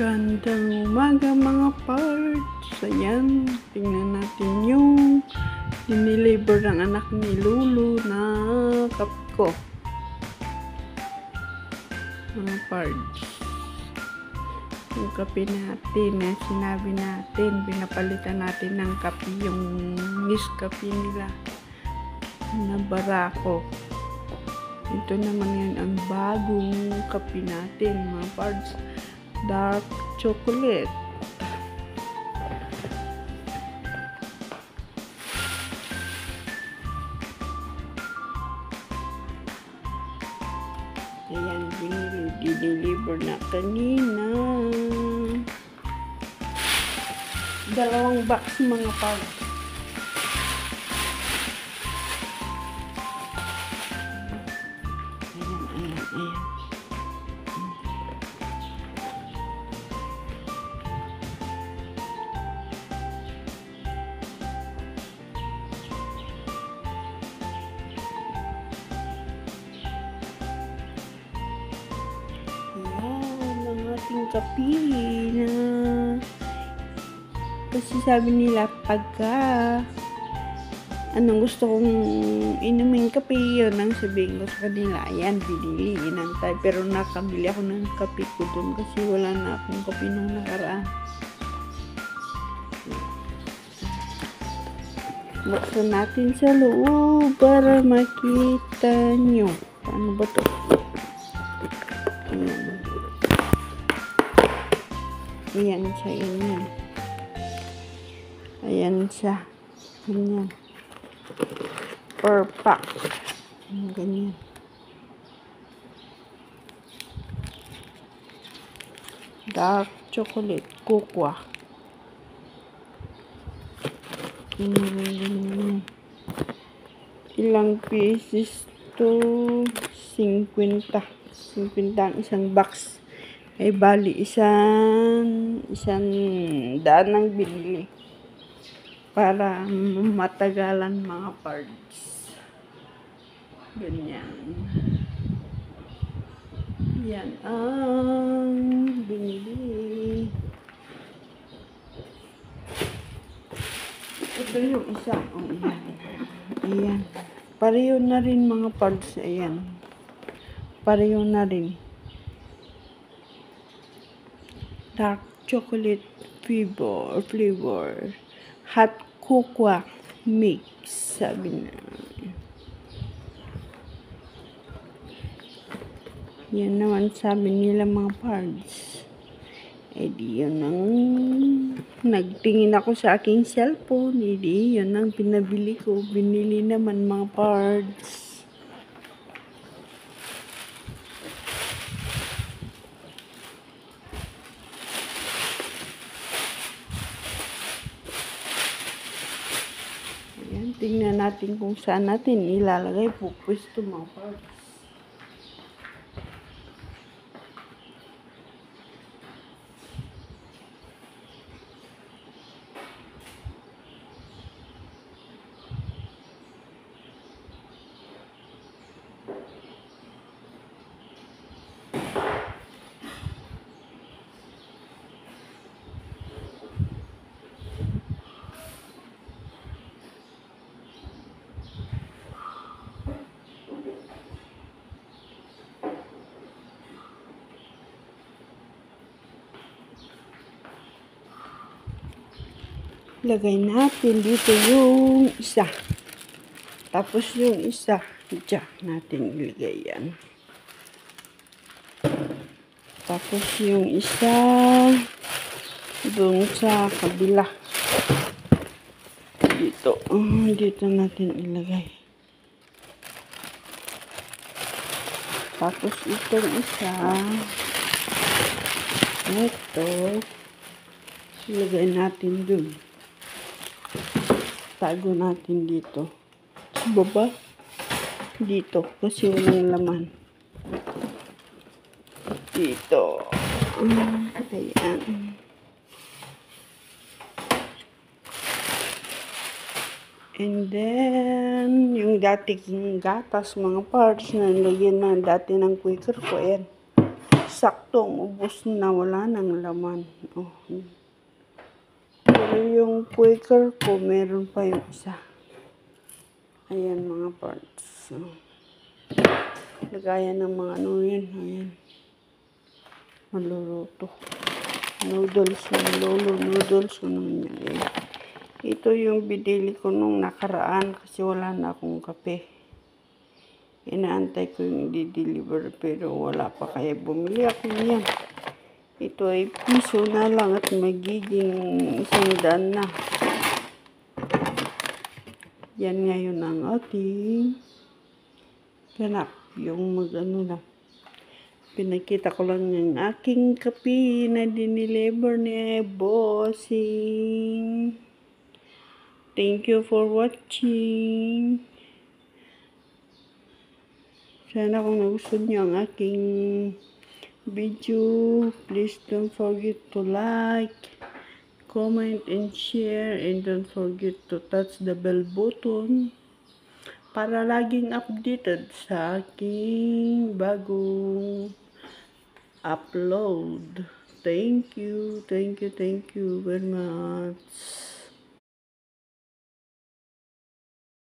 Magandang umaga mga parts. Ayan, tingnan natin yung diniliver ng anak ni Lulu na cup ko. Mga parts. Yung kape natin na sinabi natin, pinapalitan natin ng kape yung Nescafe nila na Barako. Ito naman yan ang bagong kape natin mga parts. Dark chocolate. Ayan, diniliver na kanina. 2 box mga parts. Ayan. Ang ating kape na kasi sabi nila pagka anong gusto kong inumin kape, yun ang sabihin ko sa kanila. Ayan, binili, inantay, pero nakabili ako ng kape ko dun kasi wala na akong kape nung nakaraan. Buksan natin sa loob para makita nyo. Paano ba to? Ayan siya, ganyan. Ayan siya, ganyan. Per pack. Ganyan. Dark chocolate, cocoa. Ilang pieces to? 50 ang isang box. Ay bali isang daan ang binili para matagalan mga parts. Ganyan. Yan ang binili. Ito yung isa. Oh, ayan. Pareho na rin mga parts. Ayan. Pareho na rin. Dark chocolate flavor. Hot cocoa mix. Sabi na. Yan naman sabi nila mga parts. Eh di yun ang nagtingin ako sa aking cellphone. Eh di yun ang pinabili ko. Binili naman mga parts. Ayan, tingnan natin kung saan natin ilalagay po pwesto mga parts. Lagay natin dito yung isa. Tapos yung isa, diyan natin ilagay yan. Tapos yung isa, doon sa kabila. Dito natin ilagay. Tapos itong isa, ito, ilagay natin doon. Tago natin dito. Sa baba. Dito. Kasi walang laman. Dito. Ayan. And then, yung dating gatas, mga parts na nilagyan na dati ng Quaker ko, ayan. saktong ubos na, wala nang laman. Oh. Pero yung Quaker ko, meron pa yung isa. Ayan mga parts. Oh. Lagayan ng mga ano yun. Ayan. Maluluto. Noodles. Lolo noodles. Ano yan. Ayan. Ito yung binili ko nung nakaraan kasi wala na akong kape. Inaantay ko yung i-deliver pero wala pa, kaya bumili ako niyan. Ito ay piso na lang at magiging 100 na. Yan ngayon ang ating ganap. Yung mag-ano na. Pinakita ko lang yung aking kape na dineliver ni Bossing. Thank you for watching. Sana kung nagustuhan niyo ang aking video, please don't forget to like, comment, and share. And don't forget to touch the bell button para laging updated sa aking bagong upload. Thank you very much.